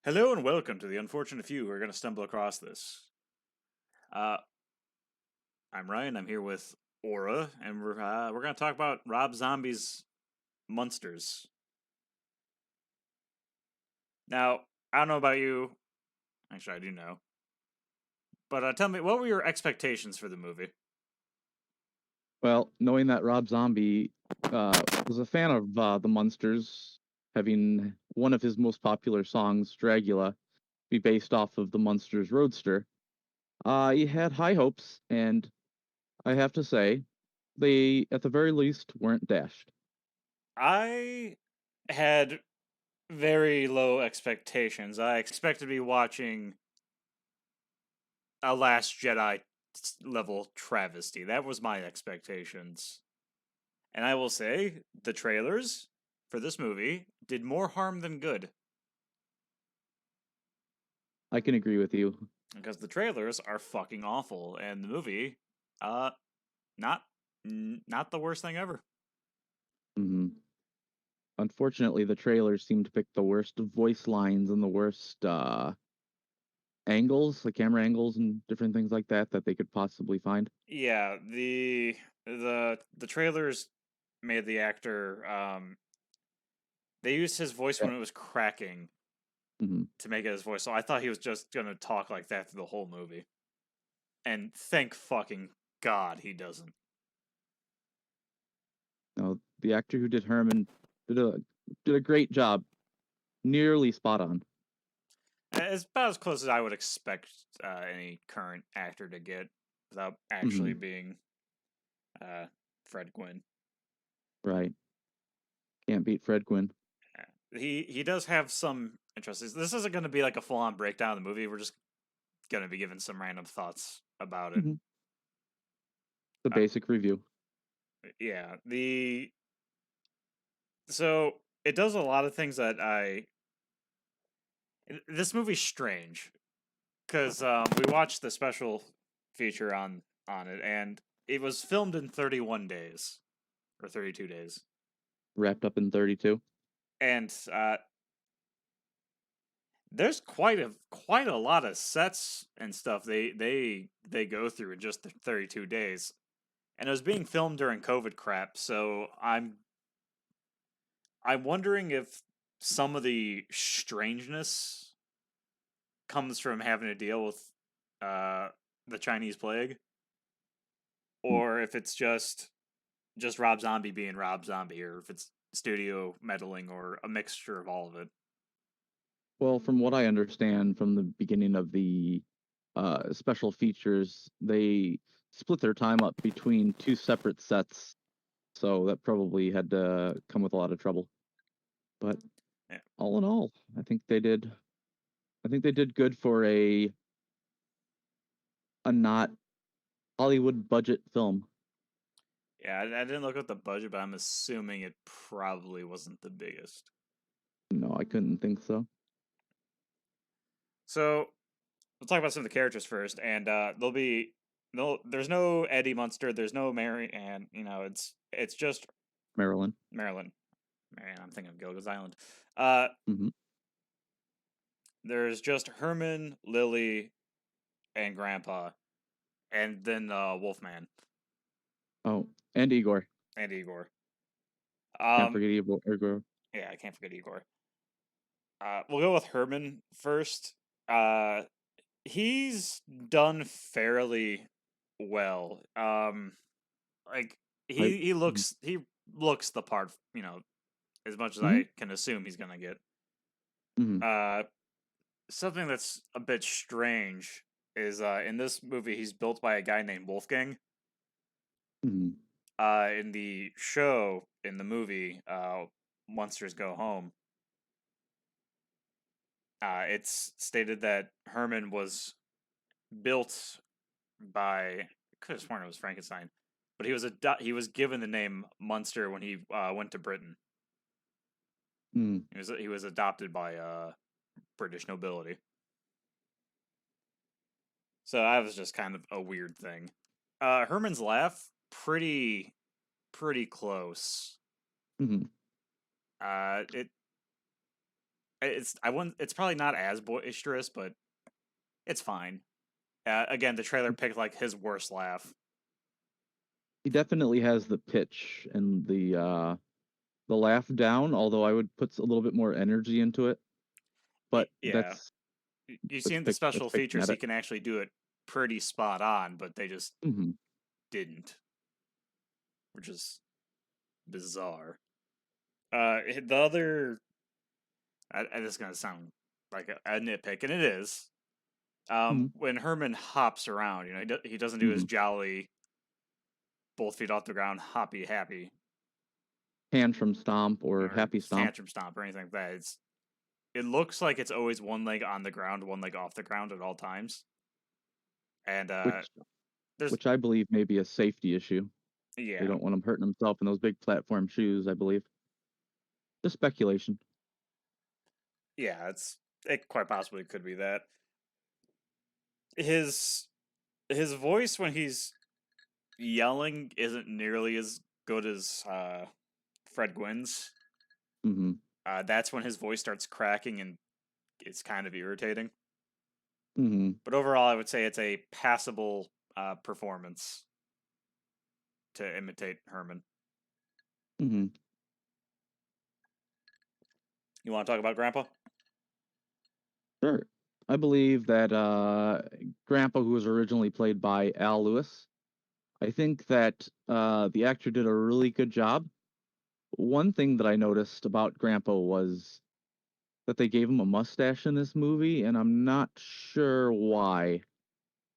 Hello and welcome to the unfortunate few who are going to stumble across this. Uh, I'm Ryan. I'm here with Aura, and we're going to talk about Rob Zombies Munsters. Now, I don't know about you. Actually, I do know. But tell me, what were your expectations for the movie? Well, knowing that Rob Zombie was a fan of the Munsters, having one of his most popular songs, Dragula, be based off of the Munsters Roadster, he had high hopes, and I have to say, they, at the very least, weren't dashed. I had very low expectations. I expected to be watching a Last Jedi level travesty. That was my expectations. And I will say, the trailers for this movie did more harm than good. I can agree with you. Because the trailers are fucking awful, and the movie, uh, not not the worst thing ever. hmm Unfortunately, the trailers seem to pick the worst voice lines and the worst angles, the camera angles and different things like that they could possibly find. Yeah, the trailers made the actor they used his voice Yeah. when it was cracking hmm to make it his voice. So I thought he was just gonna talk like that through the whole movie. And thank fucking God he doesn't. No, the actor who did Herman did a did a great job, nearly spot on. It's about as close as I would expect any current actor to get without actually hmm being uh, Fred Gwynn. Right, can't beat Fred Gwynn. He does have some interests. This isn't going to be like a full on breakdown of the movie. We're just going to be giving some random thoughts about it. hmm The Uh, basic review. yeah, the so it does a lot of things that I. This movie's strange because we watched the special feature on it, and it was filmed in 31 days or 32 days, Wrapped up in 32. and there's quite a lot of sets and stuff they go through in just the 32 days. And it was being filmed during COVID crap, so I'm wondering if some of the strangeness comes from having to deal with uh the Chinese plague, Hmm. or if it's just Rob Zombie being Rob Zombie, or if it's studio meddling, or a mixture of all of it. Well, from what I understand from the beginning of the special features, they split their time up between two separate sets, so that probably had to come with a lot of trouble. But Yeah, all in all, I think they did. I think they did good for a not Hollywood budget film. yeah. I didn't look at the budget, but I'm assuming it probably wasn't the biggest. No, I couldn't think so. So we'll talk about some of the characters first, and there'll be no. There's no Eddie Munster. There's no Mary, and it's just Marilyn. Marilyn. Man, I'm thinking of Gilligan's Island. Uh, hmm there's just Herman, Lily, and Grandpa, and then Wolfman Oh, and Igor. and Igor. Can't Um, forget Igor. yeah, I can't forget Igor. We'll go with Herman first. Uh, he's done fairly well. Like I he looks the part. As much as hmm I can assume he's gonna get. hmm Uh, something that's a bit strange is in this movie he's built by a guy named Wolfgang. hmm In the show, in the movie, Monsters Go Home, it's stated that Herman was built by. I could have sworn it was Frankenstein, but he was given the name Munster when he went to Britain. mm He was adopted by British nobility. So that was just kind of a weird thing. Herman's laugh, pretty close. hmm It I wouldn't. It's probably not as boisterous, but it's fine. Again, the trailer picked like his worst laugh. He definitely has the pitch and the laugh down, although I would put a little bit more energy into it. But Yeah, you've seen the that's special picking features. at He it. can actually do it pretty spot on, but they just Hmm. didn't, which is bizarre. The other, this is gonna sound like a nitpick, and it is. Hmm. When Herman hops around, he doesn't do his Hmm. jolly, both feet off the ground, hoppy happy, Tantrum stomp or or happy stomp, tantrum stomp or anything like that. It looks like it's always one leg on the ground, one leg off the ground at all times. And which there's which I believe may be a safety issue. They yeah, don't want him hurting himself in those big platform shoes, I believe. Just speculation. yeah, it quite possibly could be that. His his voice when he's yelling isn't nearly as good as Fred Gwynn's. Hmm. That's when his voice starts cracking and it's kind of irritating. Hmm. But overall, I would say it's a passable performance to imitate Herman. Hmm. You want to talk about Grandpa? Sure. I believe that Grandpa, who was originally played by Al Lewis, I think that the actor did a really good job. One thing that I noticed about Grandpa was that they gave him a mustache in this movie, and I'm not sure why.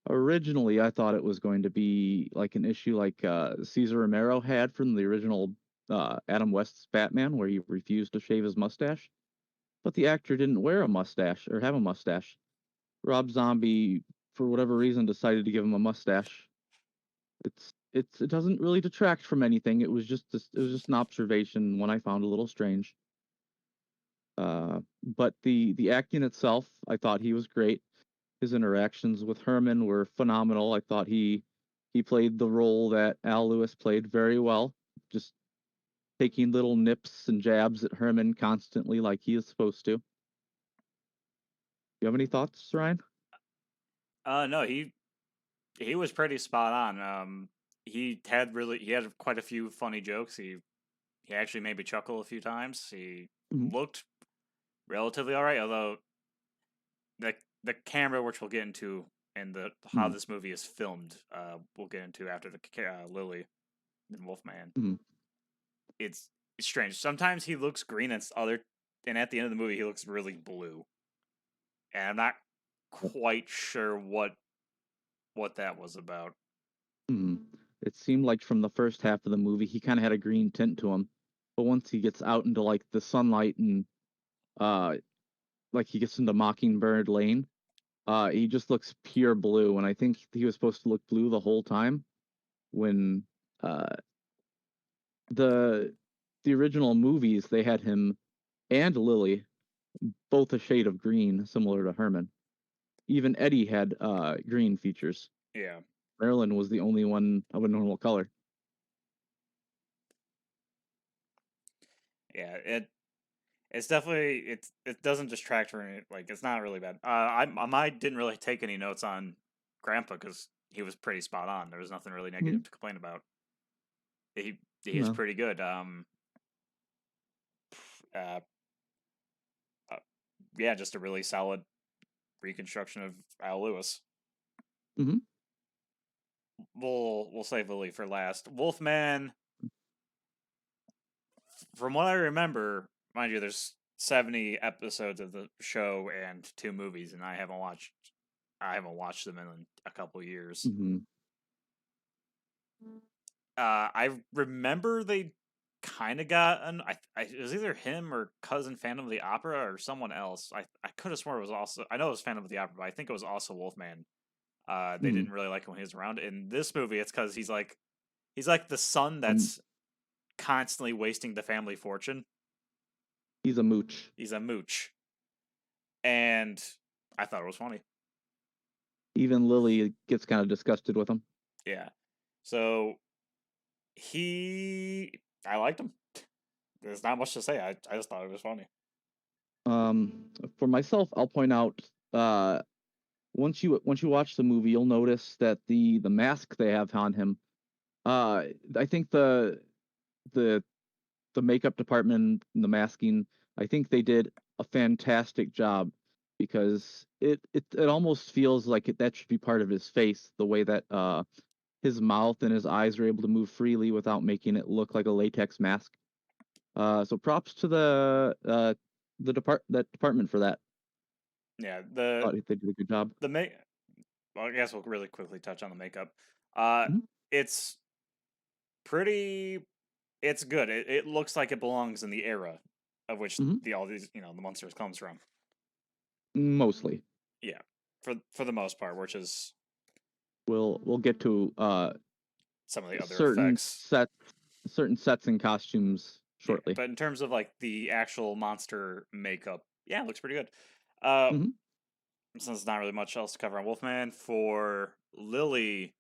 Originally, I thought it was going to be like an issue like Cesar Romero had from the original Adam West's Batman, where he refused to shave his mustache. But the actor didn't wear a mustache or have a mustache. Rob Zombie, for whatever reason, decided to give him a mustache. It doesn't really detract from anything. It was just an observation, one I found a little strange. But the acting itself, I thought he was great. His interactions with Herman were phenomenal. I thought he played the role that Al Lewis played very well, just taking little nips and jabs at Herman constantly like he is supposed to. You have any thoughts, Ryan? No, he was pretty spot on. He had quite a few funny jokes. He actually made me chuckle a few times. He Hmm. looked relatively all right, although the camera, which we'll get into, and the how Hmm. this movie is filmed, we'll get into after the Lily and Wolfman. Hmm. It's it's strange. Sometimes he looks green, and at the end of the movie he looks really blue, and I'm not quite sure what that was about. Hmm. It seemed like from the first half of the movie he kind of had a green tint to him, but once he gets out into like the sunlight and uh like he gets into Mockingbird Lane, he just looks pure blue, and I think he was supposed to look blue the whole time when uh the the original movies they had him and Lily both a shade of green, similar to Herman. Even Eddie had green features. Yeah, Marilyn was the only one of a normal color. yeah. It's definitely it doesn't distract from it. Like it's not really bad. I didn't really take any notes on Grandpa because he was pretty spot on. There was nothing really Mm-hmm. negative to complain about. He is No. pretty good. Uh, uh, yeah, just a really solid reconstruction of Al Lewis. Mm-hmm. We'll save Lily for last. Wolfman, from what I remember, mind you, there's 70 episodes of the show and two movies, and I haven't watched them in a couple years. Mm-hmm. I remember they kind of got it was either him or cousin Phantom of the Opera or someone else. I could have sworn it was also, I know it was Phantom of the Opera, but I think it was also Wolfman. They Mm-hmm. didn't really like him when he was around. In this movie, it's because he's like the son Um, that's constantly wasting the family fortune. he's a mooch. He's a mooch, and I thought it was funny. Even Lily gets kind of disgusted with him. Yeah, so I liked him. There's not much to say. I just thought it was funny. For myself, I'll point out once you watch the movie, you'll notice that the mask they have on him. I think the the makeup department and the masking, I think they did a fantastic job because it almost feels like that should be part of his face, the way that his mouth and his eyes are able to move freely without making it look like a latex mask. So props to that department for that. Yeah, Thought they did a good job. the make. Well, I guess we'll really quickly touch on the makeup. Uh, Mhm, it's pretty. It's good. It looks like it belongs in the era of which mhm. all these the monsters comes from. Mostly. Yeah, for the most part, which is We'll get to some of the other certain effects. certain sets and costumes Yeah, shortly. but in terms of like the actual monster makeup, yeah, it looks pretty good. Uh, Hmm. since there's not really much else to cover on Wolfman, for Lily,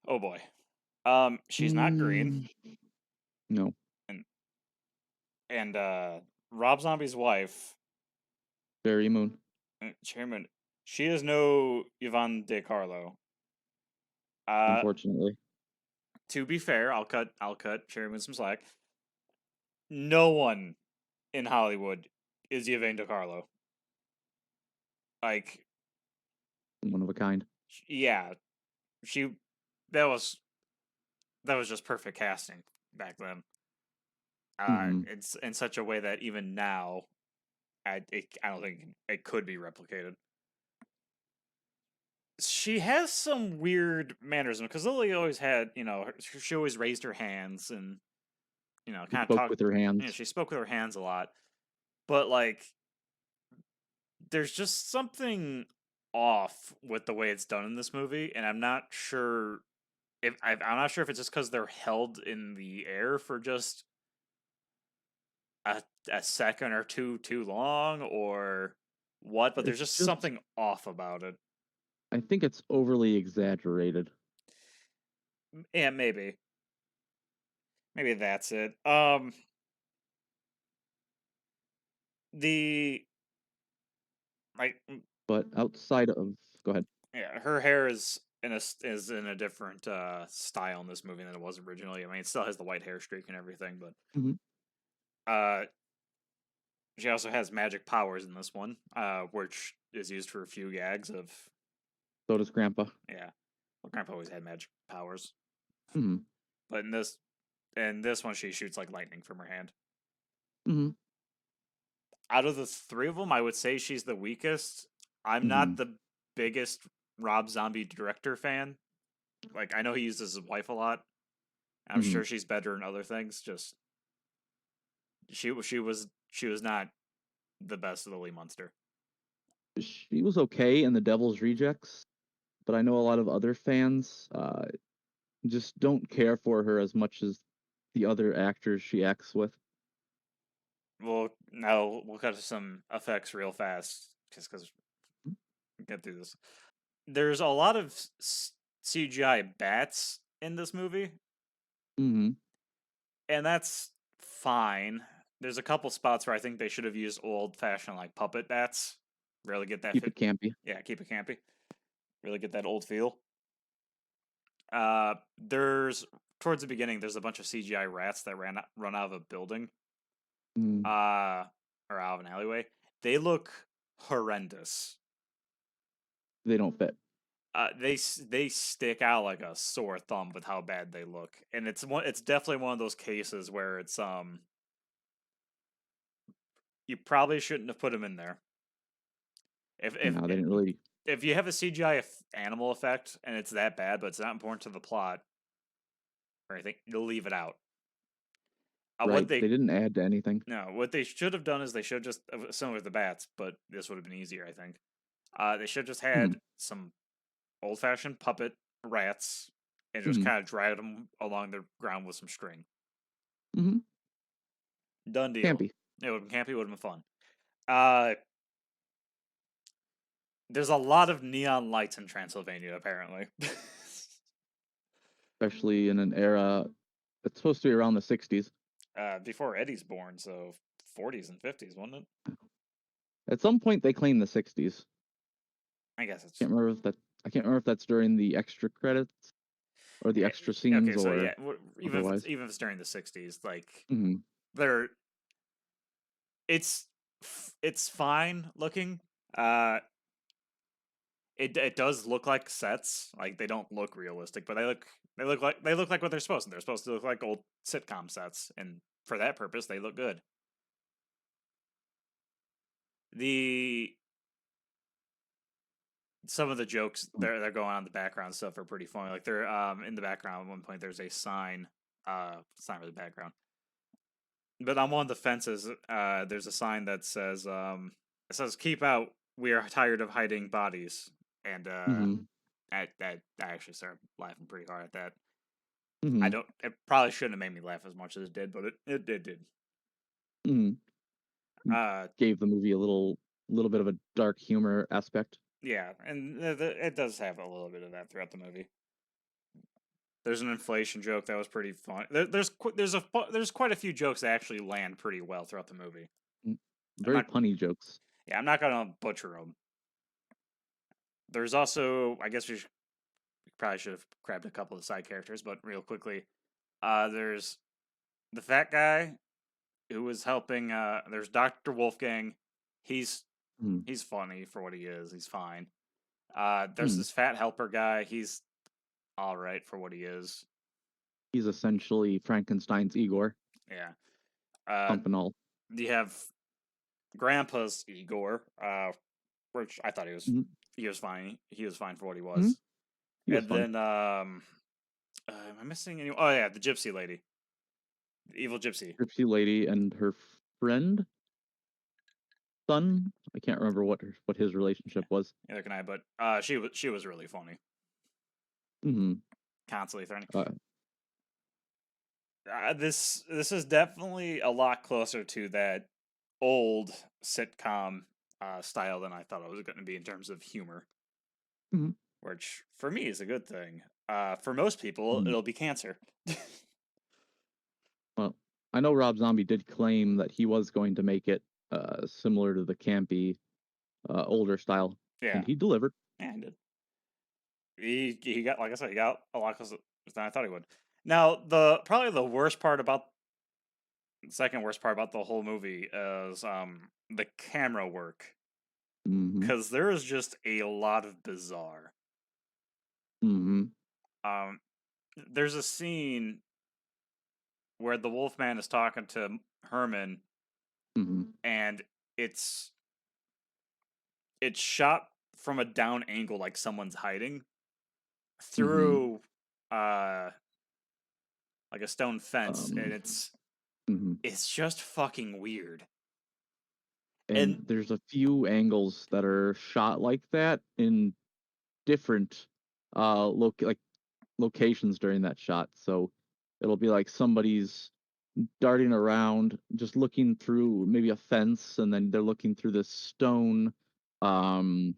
oh boy, she's not green, Mm, no, and Rob Zombie's wife, Barry Moon, Chairman, she is no Yvonne De Carlo. Uh, unfortunately. to be fair, I'll cut Chairman some slack. No one in Hollywood is Yvonne De Carlo. Like, One of a kind. yeah, she that was that was just perfect casting back then. Hmm. It's in such a way that even now, I don't think it could be replicated. She has some weird mannerism because Lily always had, she always raised her hands and She kind of spoke talked. with her hands. She spoke with her hands a lot, but like, there's just something off with the way it's done in this movie, and I'm not sure I'm not sure if it's just because they're held in the air for just a, a second or two too long or what, but there's It's just just, something off about it. I think it's overly exaggerated. Yeah, maybe that's it. The like But outside of, go ahead. yeah, her hair is in a different style in this movie than it was originally. I mean, it still has the white hair streak and everything, but Hmm. uh she also has magic powers in this one, which is used for a few gags of So does Grandpa. yeah. Well, Grandpa always had magic powers, Hmm. but in this one she shoots like lightning from her hand. Hmm. Out of the three of them, I would say she's the weakest. I'm not Hmm. the biggest Rob Zombie director fan. Like I know he uses his wife a lot. I'm Hmm. sure she's better in other things. Just she was not the best of the Lee Munster. She was okay in The Devil's Rejects, but I know a lot of other fans just don't care for her as much as the other actors she acts with. We'll cut to some effects real fast, just because we get through this. There's a lot of CGI bats in this movie, Hmm. and that's fine. There's a couple spots where I think they should have used old fashioned like puppet bats. Really get that Keep fit. it campy. Yeah, keep it campy. Really get that old feel. There's towards the beginning. There's a bunch of CGI rats that run out of a building. Mm, Uh, or out of an alleyway. They look horrendous. they don't fit. They stick out like a sore thumb with how bad they look, and it's definitely one of those cases where it's you probably shouldn't have put them in there. If if No, they didn't really. if you have a CGI animal effect and it's that bad, but it's not important to the plot or anything, you'll leave it out. What Right. they They didn't add to anything. No, what they should have done is they should just similar to the bats, but this would have been easier, I think. They should have just Hmm. had some old fashioned puppet rats and just Hmm. kind of dragged them along the ground with some string. Hmm. Done deal. Campy. It would have been campy, would have been fun. Uh, there's a lot of neon lights in Transylvania, apparently. Especially in an era that's supposed to be around the 60s. Before Eddie's born, so 40s and 50s, wasn't it? At some point, they claim the 60s. I guess it's Can't remember if that. I can't remember if that's during the extra credits or the extra okay. scenes So or yeah, otherwise. even if it's during the 60s, like Hmm. they're it's it's fine looking. Uh, it does look like sets. Like they don't look realistic, but they look like what they're supposed to. They're supposed to look like old sitcom sets, and for that purpose, they look good. The Some of the jokes they're going on in the background stuff are pretty funny. Like they're in the background at one point there's a sign. It's not really background, but on one of the fences, there's a sign that says it says "Keep out. We are tired of hiding bodies." And Hmm. I actually started laughing pretty hard at that. I Hmm. don't. It probably shouldn't have made me laugh as much as it did, but it did. Hmm. Uh, Gave the movie a little bit of a dark humor aspect. yeah, and it does have a little bit of that throughout the movie. There's an inflation joke that was pretty fun. There's quite a few jokes that actually land pretty well throughout the movie. Mm, I'm Very not punny jokes. Yeah, I'm not gonna butcher them. There's also I guess we probably should have grabbed a couple of side characters, but real quickly, there's the fat guy who was helping. There's Doctor Wolfgang. He's Mm. he's funny for what he is. He's fine. There's Mm. this fat helper guy. He's all right for what he is. He's essentially Frankenstein's Igor, Yeah. Uh, pumping all. you have Grandpa's Igor, which I thought Mhm. he was fine. He was fine for what he Mhm. was. He was And fun. then am I missing any? Oh yeah, the gypsy lady, the evil gypsy. Gypsy lady and her friend, son. I can't remember what his Yeah, relationship was. neither can I. But she was really funny, Hmm. constantly threatening. Uh, This is definitely a lot closer to that old sitcom style than I thought it was going to be in terms of humor, mhm. which for me is a good thing. For most people, Mhm. it'll be cancer. Well, I know Rob Zombie did claim that he was going to make it similar to the campy older style, and Yeah, he delivered. yeah, he did. He got like I said, he got a lot closer than I thought he would. Now, the probably the worst part about second worst part about the whole movie is the camera work Hmm. because there is just a lot of bizarre. Hmm. Um, there's a scene where the Wolfman is talking to Herman, Hmm. and it's it's shot from a down angle, like someone's hiding Hmm. through uh like a stone fence, and Um, mhm. it's just fucking weird. And And there's a few angles that are shot like that in different like locations during that shot. So it'll be like somebody's darting around, just looking through maybe a fence, and then they're looking through this stone. Um,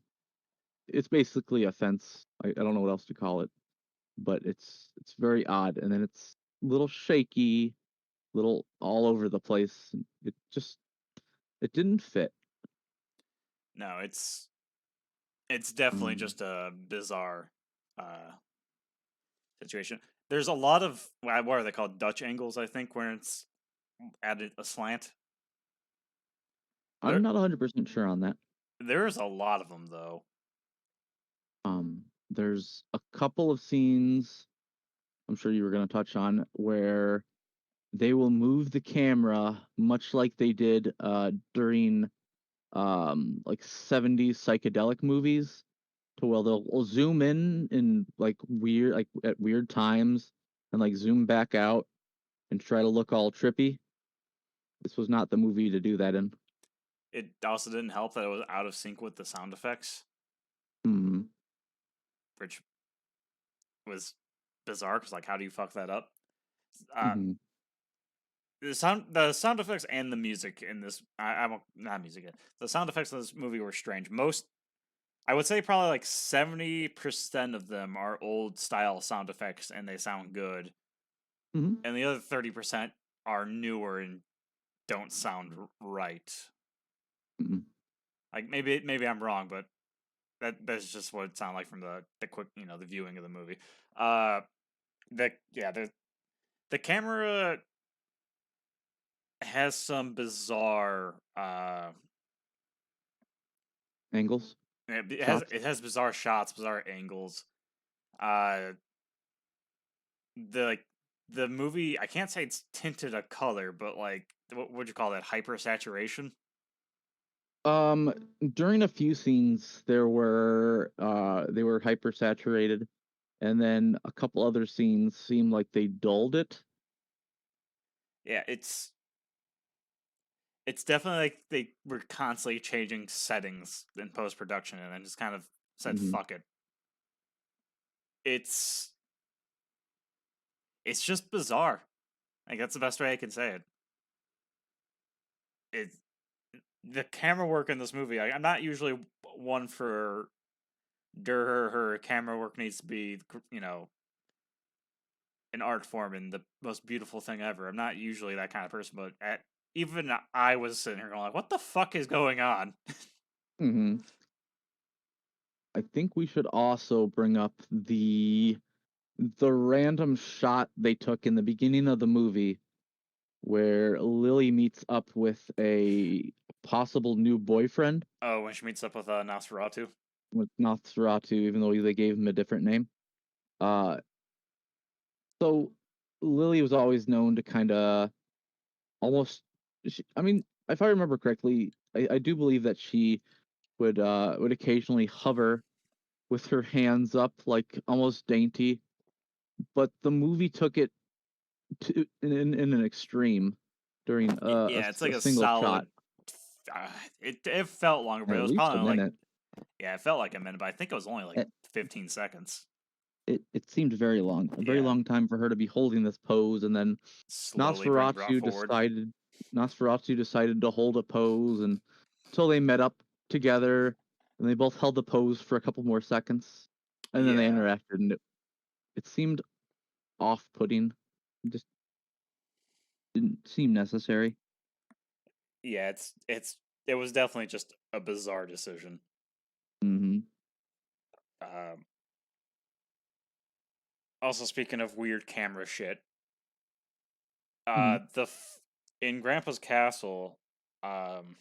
it's basically a fence. I don't know what else to call it, but it's very odd. And then it's a little shaky, little all over the place. It just it didn't fit. no, it's definitely Um, just a bizarre uh situation. There's a lot of what are they called, Dutch angles, I think, where it's added a slant. I'm There not 100% sure on that. there's a lot of them though. There's a couple of scenes I'm sure you were going to touch on where they will move the camera much like they did during like 70s psychedelic movies to where they'll zoom in like weird like at weird times and like zoom back out and try to look all trippy. This was not the movie to do that in. It also didn't help that it was out of sync with the sound effects, Hmm. which was bizarre because like how do you fuck that up? Uh, Hmm. the sound effects and the music in this I won't not music the sound effects in this movie were strange. Most I would say probably like 70% of them are old style sound effects and they sound good, Hmm. and the other 30% are newer and don't sound right. Mm. Like maybe I'm wrong, but that's just what it sounded like from the quick the viewing of the movie. Uh, the camera has some bizarre Angles, it has shots. it has bizarre shots, bizarre angles. Uh, the like the movie, I can't say it's tinted a color, but like what would you call that? Hyper saturation. Um, During a few scenes, they were hyper saturated, and then a couple other scenes seemed like they dulled it. Yeah, it's definitely like they were constantly changing settings in post production, and then just kind of said Hmm. fuck it. It's it's just bizarre. Like that's the best way I can say it. It's the camera work in this movie. I'm not usually one for her camera work needs to be an art form and the most beautiful thing ever. I'm not usually that kind of person, but even I was sitting here going like, "What the fuck is going on?" Hmm. I think we should also bring up the random shot they took in the beginning of the movie where Lily meets up with a possible new boyfriend Oh, when she meets up with Nosferatu. with Nosferatu, even though they gave him a different name. Uh, so Lily was always known to kind of almost. I mean, if I remember correctly, I do believe that she would occasionally hover with her hands up, like almost dainty. But the movie took it to in an extreme during Yeah, it's like a a single shot, solid. It felt longer, but it at was least a probably like minute. yeah, it felt like a minute, but I think it was only like It, 15 seconds. it seemed very long, a very Yeah, long time for her to be holding this pose, and then slowly being brought Nosferatu forward. decided Nosferatu decided to hold a pose, and until they met up together, and they both held the pose for a couple more seconds, and then they Yeah, interacted, and it seemed off-putting. It just didn't seem necessary. yeah, it was definitely just a bizarre decision. Hmm. Um, Also, speaking of weird camera shit, Hmm. in Grandpa's castle, um,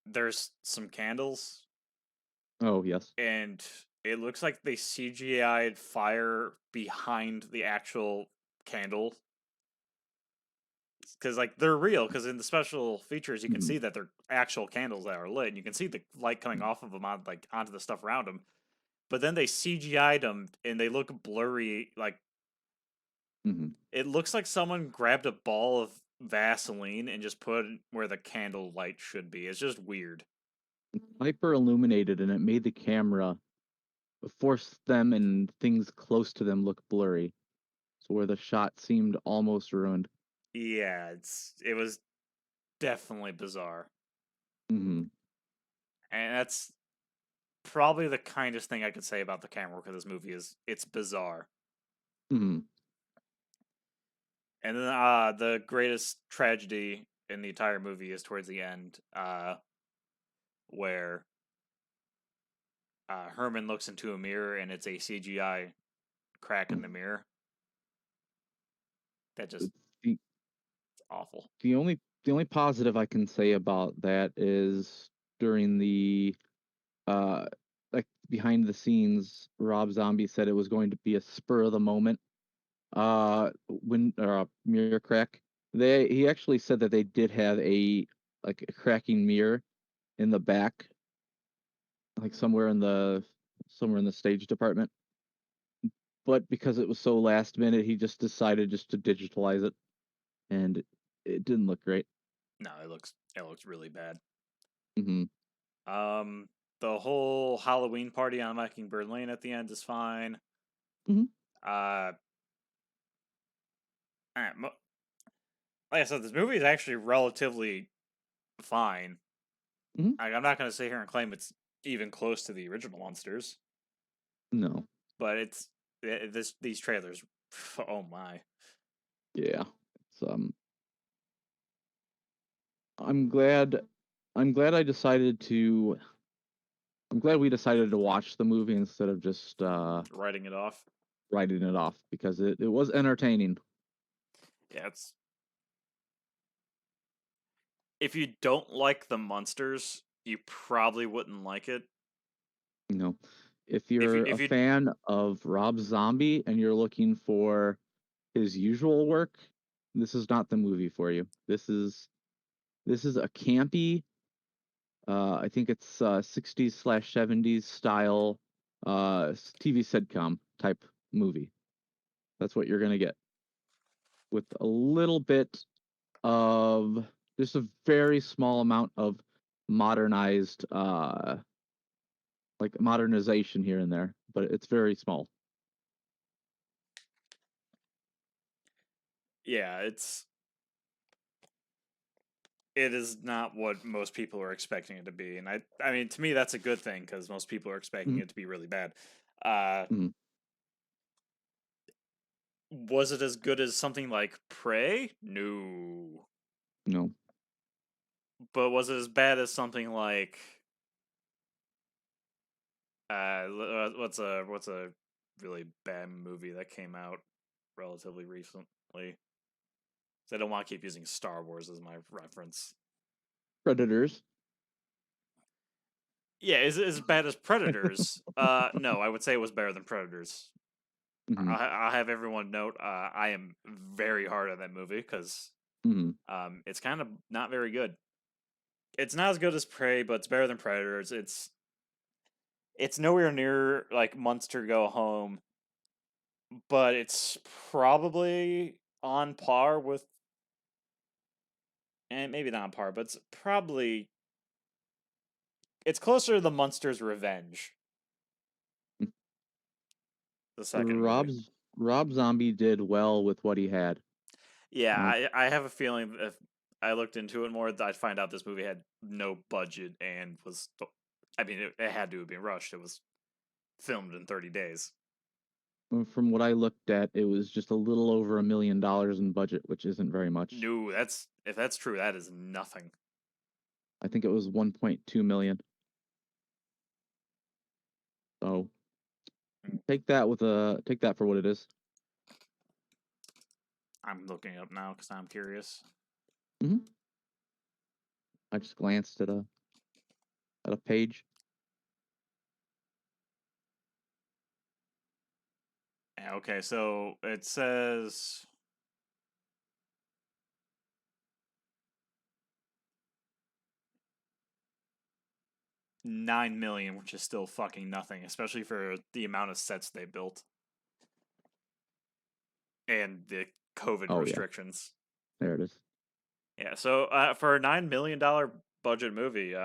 there's some candles, Oh yes. and it looks like they CGI'd fire behind the actual candle because like they're real. Because in the special features, you can Hmm. see that they're actual candles that are lit, and you can see the light coming off of them on like onto the stuff around them. But then they CGI'd them, and they look blurry. Like Hmm. it looks like someone grabbed a ball of Vaseline and just put it where the candle light should be. It's just weird. Hyper illuminated, and it made the camera force them and things close to them look blurry, so where the shot seemed almost ruined. Yeah, it was definitely bizarre. Hmm. And that's probably the kindest thing I could say about the camera work of this movie is it's bizarre. Hmm. And then the greatest tragedy in the entire movie is towards the end, where Herman looks into a mirror and it's a CGI crack in the mirror. That just The awful. the only positive I can say about that is during the uh like behind the scenes, Rob Zombie said it was going to be a spur of the moment when mirror crack. He actually said that they did have a like a cracking mirror in the back, like somewhere in the stage department. But because it was so last minute, he just decided just to digitalize it, and it didn't look great. No, it looks really bad. Hmm. Um, the whole Halloween party on Mockingbird Lane at the end is fine. Hmm. Uh, like I said, this movie is actually relatively fine. Hmm. I'm not going to sit here and claim it's even close to the original Monsters, No. but these trailers. Oh my! Yeah. It's I'm glad. I'm glad I decided to. I'm glad we decided to watch the movie instead of just Writing it off. writing it off because it was entertaining. Yeah, it's if you don't like the Munsters, you probably wouldn't like it. You know, if If you you're a if you fan of Rob Zombie and you're looking for his usual work, this is not the movie for you. This is a campy, I think it's 60s/70s style TV sitcom type movie. That's what you're gonna get with a little bit of just a very small amount of modernized like modernization here and there, but it's very small. yeah, it is not what most people are expecting it to be, and I mean to me that's a good thing because most people are expecting Mhm, it to be really bad. Uh, mhm. was it as good as something like Prey? No, No. but was it as bad as something like what's a really bad movie that came out relatively recently? So I don't want to keep using Star Wars as my reference. Predators. Yeah, is it as bad as Predators? No, I would say it was better than Predators. Hmm. I'll have everyone note I am very hard on that movie because Hmm. it's kind of not very good. It's not as good as Prey, but it's better than Predators. It's nowhere near like Monster Go Home, but it's probably on par with, and maybe not on par, but it's closer to the Monsters Revenge, the second movie. Rob Zombie did well with what he had. Yeah, You know, I have a feeling if I looked into it more, I'd find out this movie had no budget and was. I mean, it had to have been rushed. It was filmed in 30 days. from what I looked at, it was just a little over $1 million in budget, which isn't very much. No, that's if that's true, that is nothing. I think it was 1.2 million. So Mm, take that for what it is. I'm looking it up now because I'm curious. Hmm. I just glanced at a page. Yeah, okay, so it says 9 million, which is still fucking nothing, especially for the amount of sets they built and the COVID Oh yeah, restrictions. there it is. Yeah, so for a $9 million budget movie,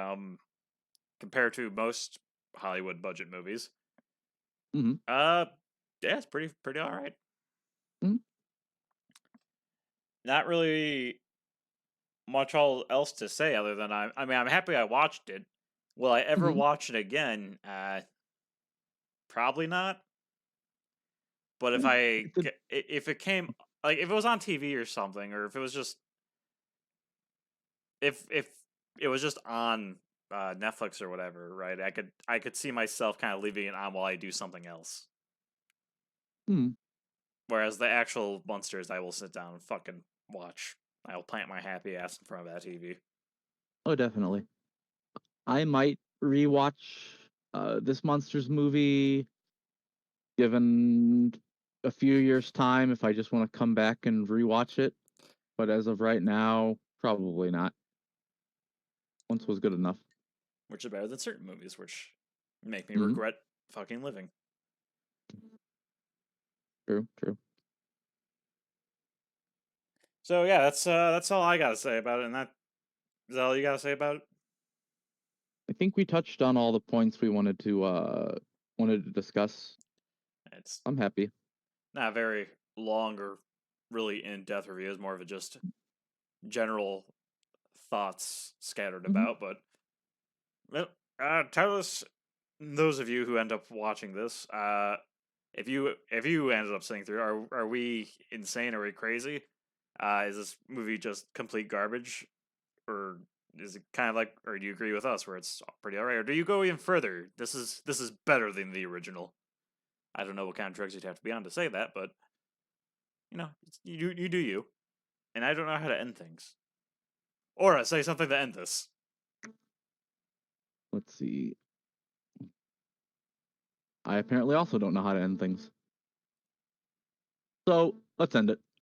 compared to most Hollywood budget movies, Hmm. uh, yeah, it's pretty all right. Hmm. Not really much all else to say other than I mean I'm happy I watched it. Will I ever Hmm. watch it again? Probably not. But if It's a, if it came like if it was on TV or something, or if it was just if it was just on Netflix or whatever, right? I could see myself kind of leaving it on while I do something else. hmm. Whereas the actual monsters, I will sit down and fucking watch. I will plant my happy ass in front of that TV. Oh, definitely. I might rewatch this monsters movie given a few years time if I just want to come back and rewatch it. But as of right now, probably not. Once was good enough. Which is better than certain movies, which make me Hmm. regret fucking living. True, true. So yeah, that's all I gotta say about it. And that is that all you gotta say about it. I think we touched on all the points we wanted to discuss. It's I'm happy. not a very long or really in depth review. It's more of a just general thoughts scattered Hmm. about. But well, tell us, those of you who end up watching this, if you ended up sitting through, are we insane? Are we crazy? Is this movie just complete garbage? or is it kind of like, or do you agree with us where it's pretty alright, or do you go even further? This is better than the original. I don't know what kind of drugs you'd have to be on to say that, but you do you, and I don't know how to end things. Or say something to end this. Let's see. I apparently also don't know how to end things. So let's end it.